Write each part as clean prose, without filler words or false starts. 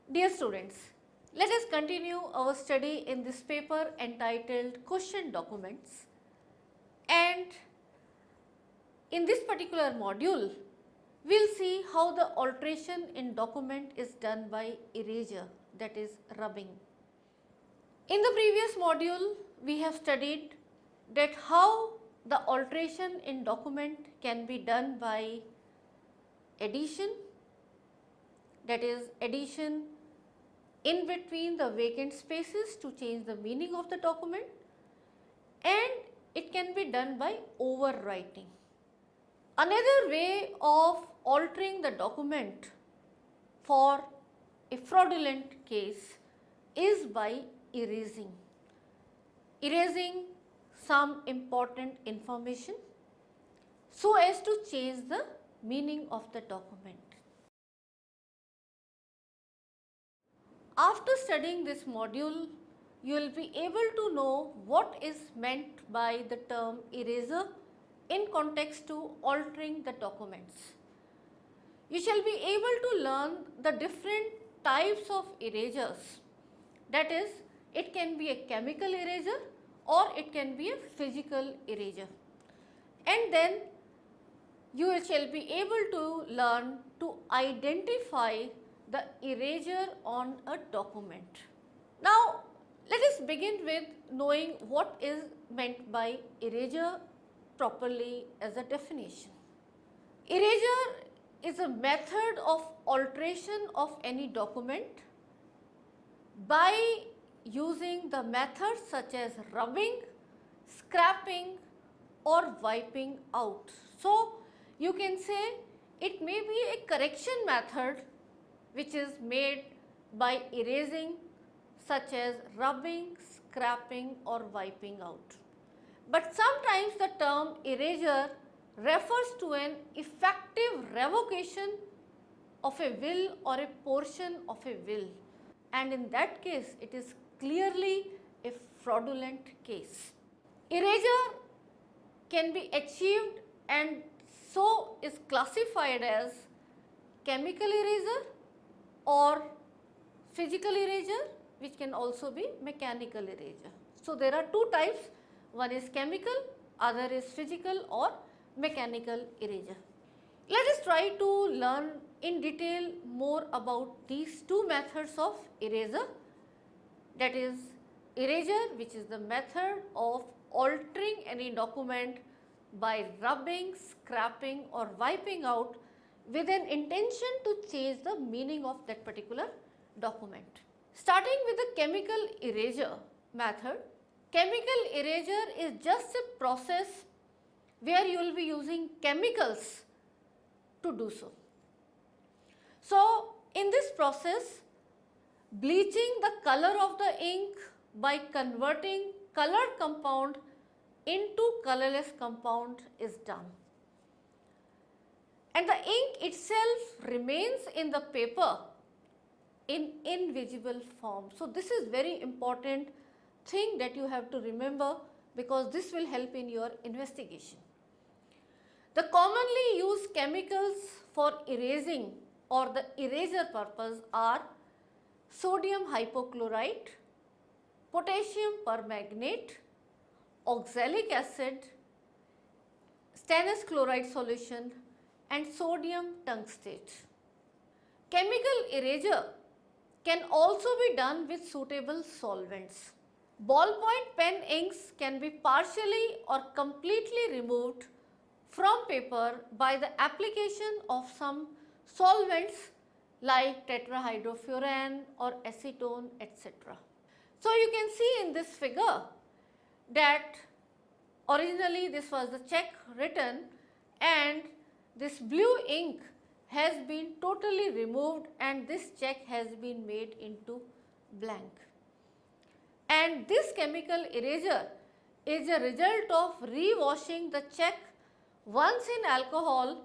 Dear students, let us continue our study in this paper entitled Question Documents, and in this particular module we will see how the alteration in document is done by erasure, that is rubbing. In the previous module we have studied that how the alteration in document can be done by addition, that is addition in between the vacant spaces to change the meaning of the document, and it can be done by overwriting. Another way of altering the document for a fraudulent case is by erasing some important information so as to change the meaning of the document. After studying this module, you will be able to know what is meant by the term eraser in context to altering the documents. You shall be able to learn the different types of erasers, that is, it can be a chemical eraser or it can be a physical eraser, and then you shall be able to learn to identify the erasure on a document. Now, let us begin with knowing what is meant by erasure properly as a definition. Erasure is a method of alteration of any document by using the methods such as rubbing, scrapping or wiping out. So, you can say it may be a correction method which is made by erasing, such as rubbing, scrapping or wiping out. But sometimes the term erasure refers to an effective revocation of a will or a portion of a will, and in that case it is clearly a fraudulent case. Erasure can be achieved and so is classified as chemical erasure or physical erasure, which can also be mechanical erasure. So, there are two types, one is chemical, other is physical or mechanical erasure. Let us try to learn in detail more about these two methods of erasure, that is erasure, which is the method of altering any document by rubbing, scrapping or wiping out with an intention to change the meaning of that particular document. Starting with the chemical erasure method, chemical erasure is just a process where you will be using chemicals to do so. So, in this process, bleaching the color of the ink by converting colored compound into colorless compound is done, and the ink itself remains in the paper in invisible form. So, this is very important thing that you have to remember, because this will help in your investigation. The commonly used chemicals for erasing or the eraser purpose are sodium hypochlorite, potassium permanganate, oxalic acid, stannous chloride solution and sodium tungstate. Chemical erasure can also be done with suitable solvents. Ballpoint pen inks can be partially or completely removed from paper by the application of some solvents like tetrahydrofuran or acetone, etc. So, you can see in this figure that originally this was the check written and this blue ink has been totally removed and this check has been made into blank. And this chemical erasure is a result of rewashing the check once in alcohol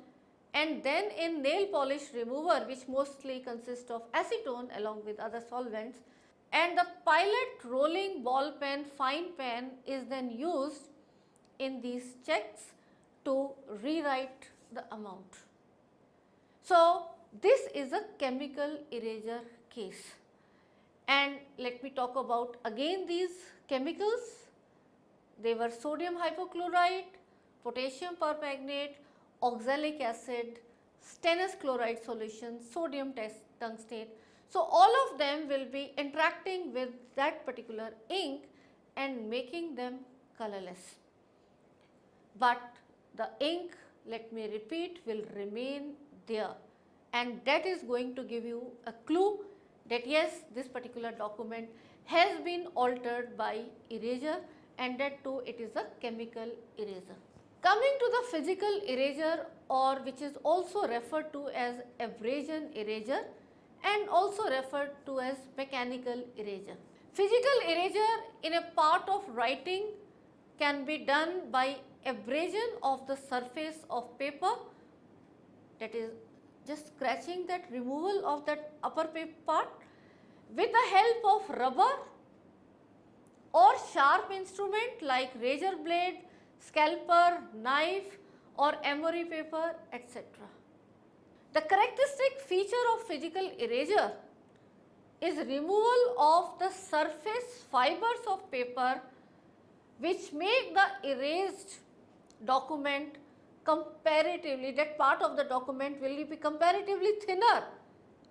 and then in nail polish remover, which mostly consists of acetone along with other solvents, and the pilot rolling ball pen fine pen is then used in these checks to rewrite the amount. So, this is a chemical erasure case. And let me talk about again these chemicals. They were sodium hypochlorite, potassium permanganate, oxalic acid, stannous chloride solution, sodium tungstate. So, all of them will be interacting with that particular ink and making them colorless. But the ink, let me repeat, will remain there, and that is going to give you a clue that yes, this particular document has been altered by erasure, and that too it is a chemical eraser. Coming to the physical eraser, or which is also referred to as abrasion eraser and also referred to as mechanical eraser. Physical erasure in a part of writing can be done by abrasion of the surface of paper, that is just scratching that, removal of that upper paper part with the help of rubber or sharp instrument like razor blade, scalpel, knife or emery paper, etc. The characteristic feature of physical erasure is removal of the surface fibers of paper which make the erased document comparatively, that part of the document will be comparatively thinner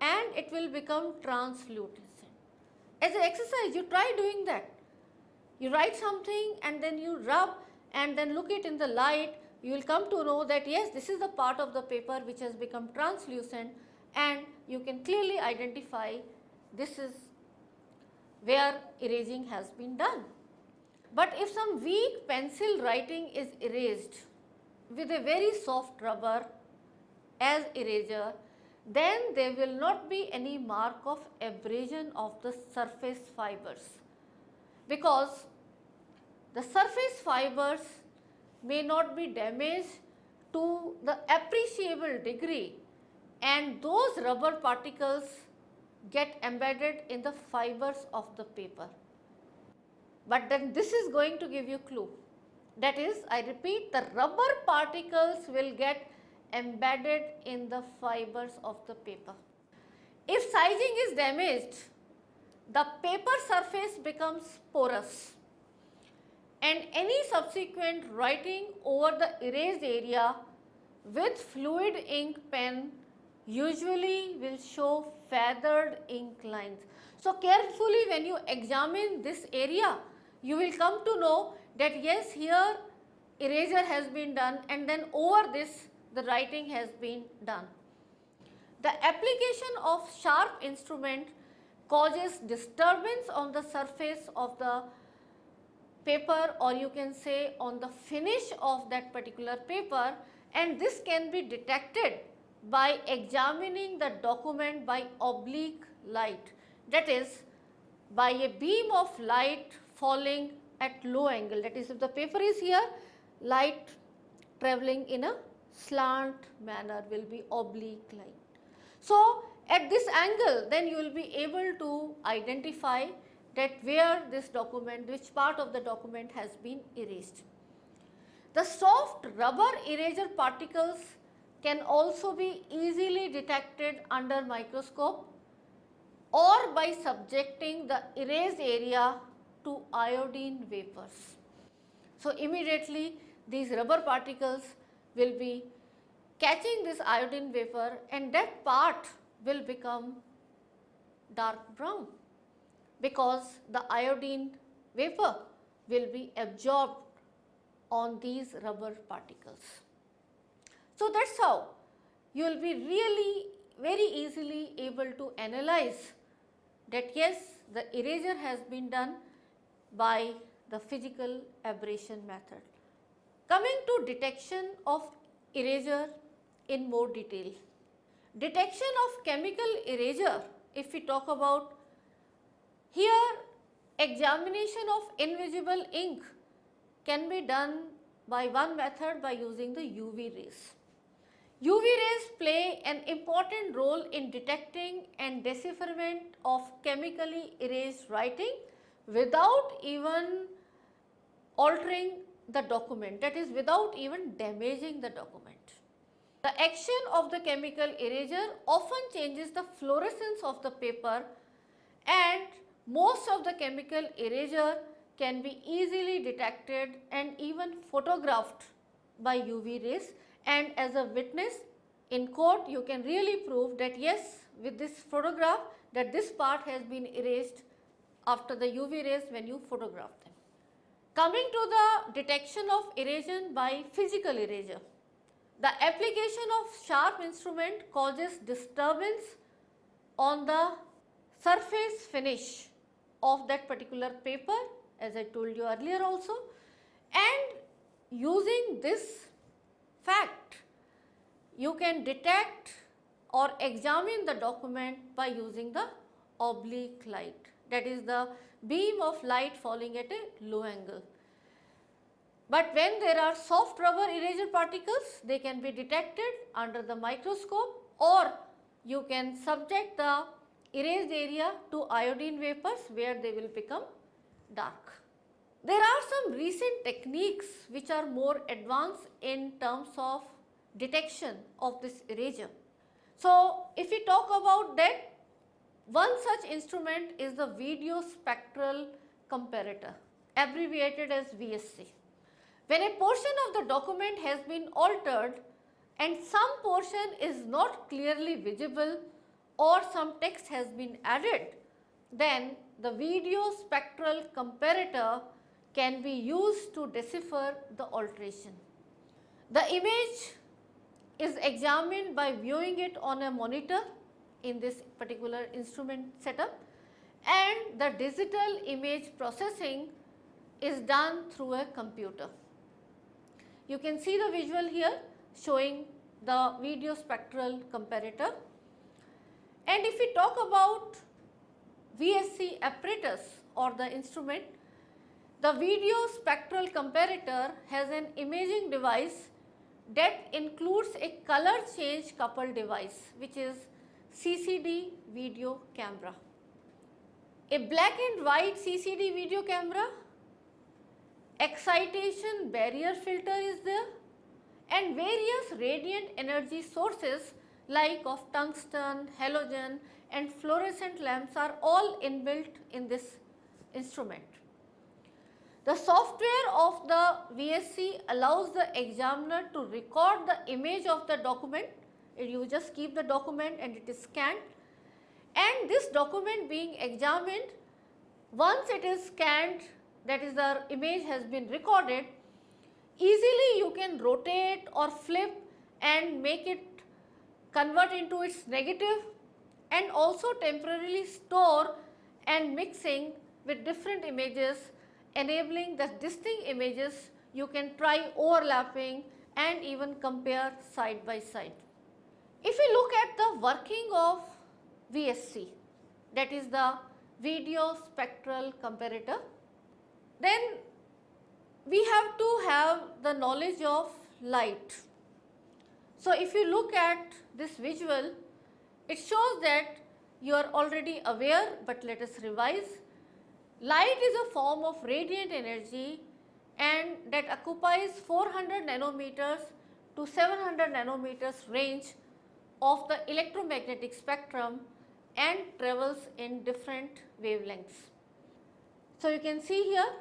and it will become translucent. As an exercise, you try doing that. You write something and then you rub and then look it in the light, you will come to know that yes, this is the part of the paper which has become translucent, and you can clearly identify this is where erasing has been done. But if some weak pencil writing is erased with a very soft rubber as eraser, then there will not be any mark of abrasion of the surface fibers, because the surface fibers may not be damaged to the appreciable degree, and those rubber particles get embedded in the fibers of the paper. But then this is going to give you clue. That is, I repeat, the rubber particles will get embedded in the fibers of the paper. If sizing is damaged, the paper surface becomes porous, and any subsequent writing over the erased area with fluid ink pen usually will show feathered ink lines. So, carefully when you examine this area, you will come to know that yes, here erasure has been done and then over this the writing has been done. The application of sharp instrument causes disturbance on the surface of the paper, or you can say on the finish of that particular paper, and this can be detected by examining the document by oblique light, that is by a beam of light falling at low angle. That is, if the paper is here, light travelling in a slant manner will be oblique light. So, at this angle then you will be able to identify that where this document, which part of the document has been erased. The soft rubber eraser particles can also be easily detected under microscope or by subjecting the erased area to iodine vapors. So, immediately these rubber particles will be catching this iodine vapor, and that part will become dark brown, because the iodine vapor will be absorbed on these rubber particles. So, that is how you will be really very easily able to analyze that yes, the erasure has been done by the physical abrasion method. Coming to detection of erasure in more detail. Detection of chemical erasure, if we talk about here, examination of invisible ink can be done by one method by using the UV rays. UV rays play an important role in detecting and decipherment of chemically erased writing without even altering the document, that is without even damaging the document. The action of the chemical eraser often changes the fluorescence of the paper, and most of the chemical erasure can be easily detected and even photographed by UV rays, and as a witness in court you can really prove that yes, with this photograph, that this part has been erased after the UV rays when you photograph them. Coming to the detection of erosion by physical erasure. The application of sharp instrument causes disturbance on the surface finish of that particular paper, as I told you earlier also, and using this fact you can detect or examine the document by using the oblique light, that is the beam of light falling at a low angle. But when there are soft rubber eraser particles, they can be detected under the microscope, or you can subject the erased area to iodine vapors where they will become dark. There are some recent techniques which are more advanced in terms of detection of this erasure. So, if we talk about that, one such instrument is the video spectral comparator, abbreviated as VSC. When a portion of the document has been altered and some portion is not clearly visible or some text has been added, then the video spectral comparator can be used to decipher the alteration. The image is examined by viewing it on a monitor in this particular instrument setup, and the digital image processing is done through a computer. You can see the visual here showing the video spectral comparator. And if we talk about VSC apparatus or the instrument, the video spectral comparator has an imaging device that includes a color change coupled device, which is CCD video camera. A black and white CCD video camera, excitation barrier filter is there, and various radiant energy sources like of tungsten, halogen and fluorescent lamps are all inbuilt in this instrument. The software of the VSC allows the examiner to record the image of the document. You just keep the document and it is scanned, and this document being examined, once it is scanned, that is the image has been recorded, easily you can rotate or flip and make it convert into its negative, and also temporarily store and mixing with different images, enabling the distinct images you can try overlapping and even compare side by side. If we look at the working of VSC, that is the video spectral comparator, then we have to have the knowledge of light. So, if you look at this visual, it shows that you are already aware, but let us revise. Light is a form of radiant energy and that occupies 400 nanometers to 700 nanometers range of the electromagnetic spectrum and travels in different wavelengths. So, you can see here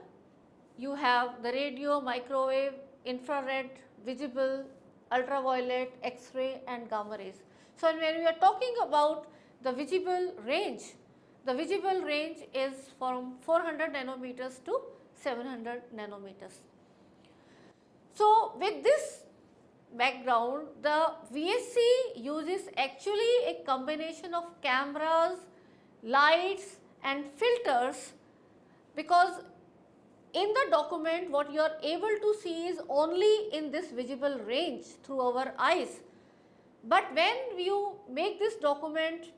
you have the radio, microwave, infrared, visible, ultraviolet, X-ray and gamma rays. So, when we are talking about the visible range is from 400 nanometers to 700 nanometers. So, with this background, the VSC uses actually a combination of cameras, lights and filters, because in the document what you are able to see is only in this visible range through our eyes. But when you make this document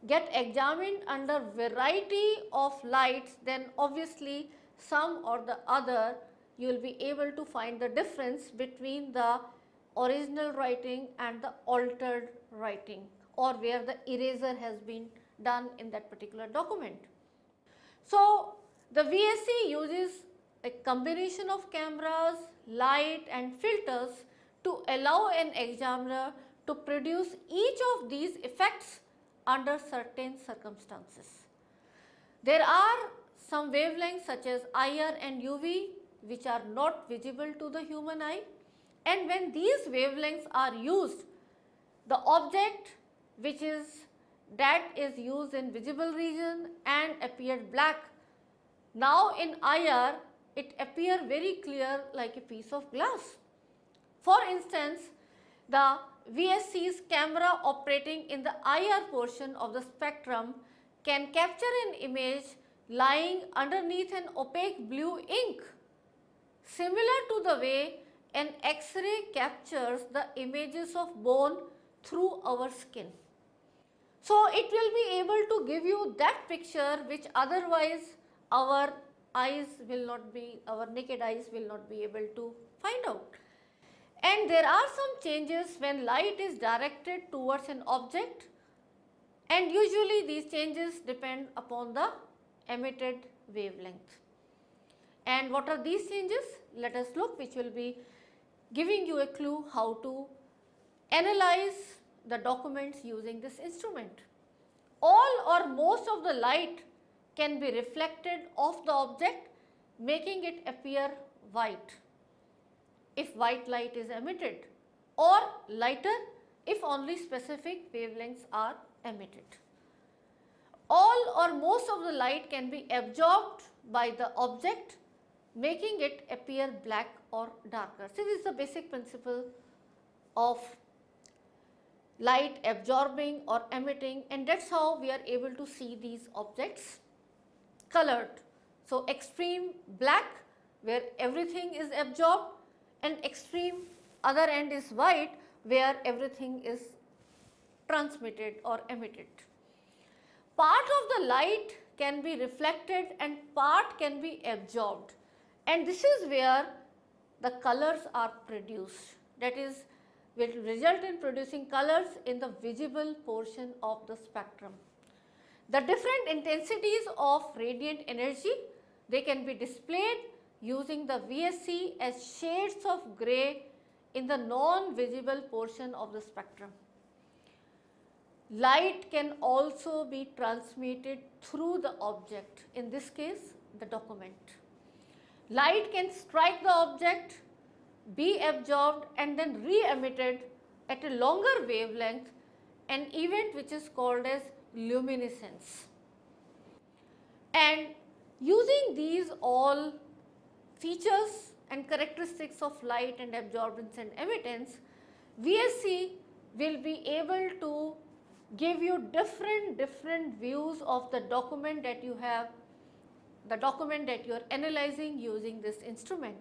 get examined under variety of lights, then obviously some or the other you will be able to find the difference between the original writing and the altered writing, or where the eraser has been done in that particular document. So, the VSC uses a combination of cameras, light and filters to allow an examiner to produce each of these effects under certain circumstances. There are some wavelengths such as IR and UV which are not visible to the human eye, and when these wavelengths are used, the object which is used in visible region and appeared black. Now in IR it appears very clear like a piece of glass. For instance, the VSC's camera operating in the IR portion of the spectrum can capture an image lying underneath an opaque blue ink, similar to the way an X-ray captures the images of bone through our skin. So it will be able to give you that picture which otherwise our naked eyes will not be able to find out. And there are some changes when light is directed towards an object, and usually these changes depend upon the emitted wavelength. And what are these changes? Let us look, which will be giving you a clue how to analyze the documents using this instrument. All or most of the light can be reflected off the object, making it appear white if white light is emitted, or lighter if only specific wavelengths are emitted. All or most of the light can be absorbed by the object, making it appear black or darker. So this is the basic principle of light absorbing or emitting, and that is how we are able to see these objects colored. So extreme black where everything is absorbed, and extreme other end is white where everything is transmitted or emitted. Part of the light can be reflected and part can be absorbed, and this is where the colors are produced, that is will result in producing colors in the visible portion of the spectrum. The different intensities of radiant energy, they can be displayed using the VSC as shades of grey in the non-visible portion of the spectrum. Light can also be transmitted through the object, in this case the document. Light can strike the object, be absorbed and then re-emitted at a longer wavelength, an event which is called as luminescence. And using these all features and characteristics of light and absorbance and emittance, VSC will be able to give you different views of the document that you have, the document that you are analyzing using this instrument.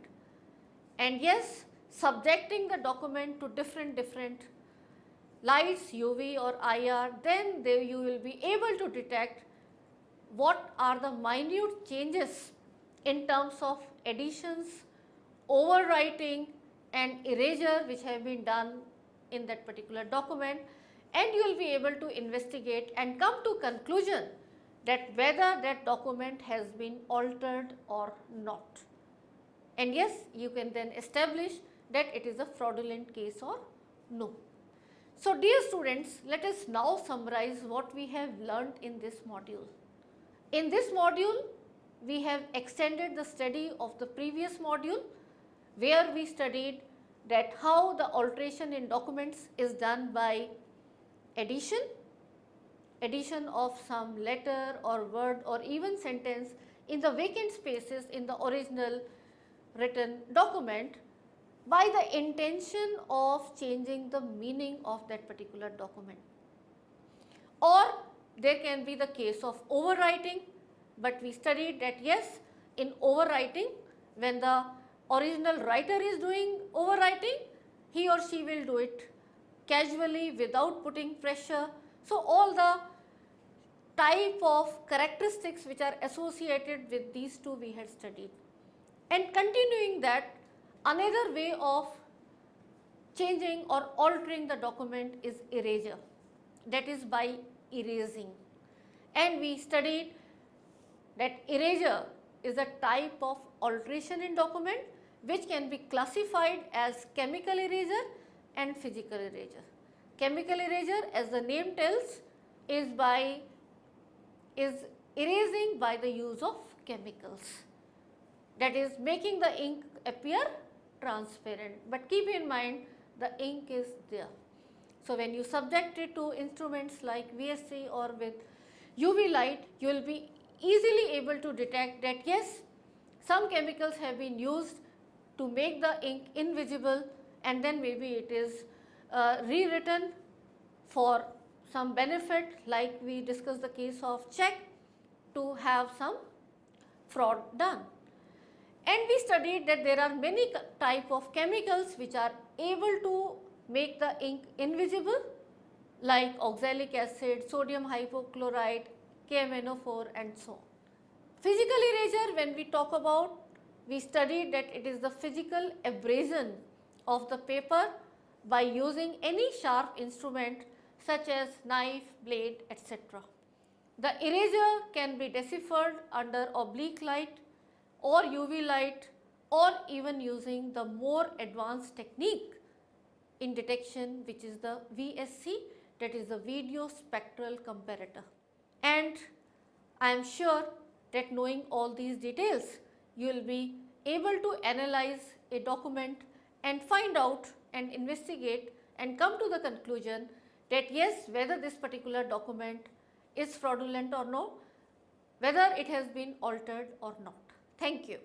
And yes, subjecting the document to different lights, UV or IR, then you will be able to detect what are the minute changes in terms of additions, overwriting and erasure which have been done in that particular document, and you will be able to investigate and come to conclusion that whether that document has been altered or not. And yes, you can then establish that it is a fraudulent case or no. So dear students, let us now summarize what we have learnt in this module. In this module, we have extended the study of the previous module where we studied that how the alteration in documents is done by addition of some letter or word or even sentence in the vacant spaces in the original written document by the intention of changing the meaning of that particular document. Or there can be the case of overwriting, but we studied that yes, in overwriting, when the original writer is doing overwriting, he or she will do it casually without putting pressure. So all the type of characteristics which are associated with these two we had studied. And continuing that, another way of changing or altering the document is erasure, that is by erasing. And we studied that erasure is a type of alteration in document which can be classified as chemical eraser and physical eraser. Chemical eraser, as the name tells, is erasing by the use of chemicals, that is making the ink appear transparent, but keep in mind the ink is there. So, when you subject it to instruments like VSC or with UV light, you will be easily able to detect that yes, some chemicals have been used to make the ink invisible, and then maybe it is rewritten for some benefit, like we discussed the case of check, to have some fraud done. And we studied that there are many type of chemicals which are able to make the ink invisible, like oxalic acid, sodium hypochlorite, KMNO4 and so on. Physical erasure, when we talk about, we studied that it is the physical abrasion of the paper by using any sharp instrument such as knife, blade, etc. The eraser can be deciphered under oblique light or UV light, or even using the more advanced technique in detection, which is the VSC, that is the video spectral comparator. And I am sure that knowing all these details, you will be able to analyze a document and find out and investigate and come to the conclusion that yes, whether this particular document is fraudulent or no, whether it has been altered or not. Thank you.